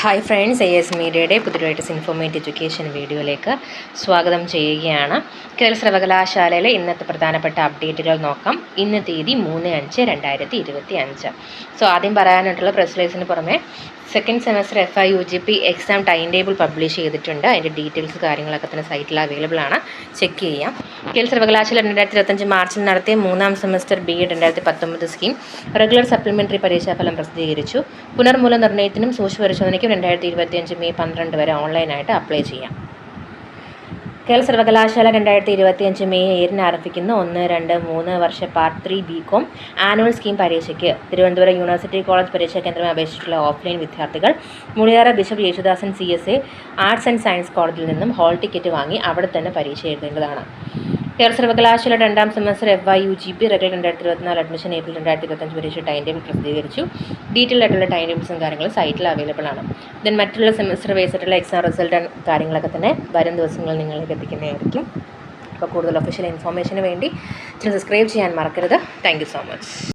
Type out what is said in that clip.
Hi friends, AS മീഡിയയുടെ പുതിയ informative education വീഡിയോയിലേക്ക് സ്വാഗതം ചെയ്യുകയാണ്. കേരള സർവകലാശാലയിലെ ഇന്നത്തെ പ്രധാനപ്പെട്ട അപ്ഡേറ്റുകൾ നോക്കാം. ഇന്ന് തീയതി 3/5/2025. ആദ്യം പറയാനായിട്ടുള്ള പ്രസ് റിലീസിന് പുറമെ second semester FIUGP exam time table publish ചെയ്തിട്ടുണ്ട്. അതിൻ്റെ ഡീറ്റെയിൽസ് കാര്യങ്ങളൊക്കെ തന്നെ സൈറ്റിൽ അവൈലബിൾ ആണ്, ചെക്ക് ചെയ്യാം. കേരള സർവകലാശാല 2025 മാർച്ചിൽ നടത്തിയ 3ാം semester BEd 2019 scheme regular supplementary പരീക്ഷാഫലം പ്രസിദ്ധീകരിച്ചു. പുനർമൂല്യനിർണ്ണയത്തിനും സൂക്ഷ്മ പരിശോധനയ്ക്കും 2025 മെയ് 12 വരെ ഓൺലൈനായിട്ട് അപ്ലൈ ചെയ്യാം. കേരള സർവകലാശാല 2025 മെയ് 7 ആരംഭിക്കുന്ന 1, 2, 3 വർഷ പാർട്ട് 3 BCom ആനുവൽ സ്കീം പരീക്ഷയ്ക്ക് തിരുവനന്തപുരം യൂണിവേഴ്സിറ്റി കോളേജ് പരീക്ഷാ കേന്ദ്രമായി അപേക്ഷിച്ചിട്ടുള്ള ഓഫ്ലൈൻ വിദ്യാർത്ഥികൾ Mulayara bishop Yesudasan CSA arts and science കോളേജിൽ നിന്നും ഹാൾ ടിക്കറ്റ് വാങ്ങി അവിടെ തന്നെ പരീക്ഷ എഴുതേണ്ടതാണ്. കേരള സർവകലാശാല 2ാം semester FIUGP regular 2024 admission April 2025 പരീക്ഷ ടൈം ടേബിൾ പ്രസിദ്ധീകരിച്ചു. ഡീറ്റെയിൽ ആയിട്ടുള്ള ടൈം ടേബിൾസും കാര്യങ്ങളും സൈറ്റിൽ അവൈലബിൾ ആണ്. മറ്റുള്ള സെമസ്റ്റർ ബേസിട്ടുള്ള എക്സാം റിസൾട്ട് കാര്യങ്ങളൊക്കെ തന്നെ വരും ദിവസങ്ങളിൽ നിങ്ങളിലേക്ക് എത്തിക്കുന്നതായിരിക്കും. അപ്പോൾ കൂടുതൽ ഒഫീഷ്യൽ ഇൻഫോർമേഷന് വേണ്ടി സബ്സ്ക്രൈബ് ചെയ്യാൻ മറക്കരുത്. Thank you so much.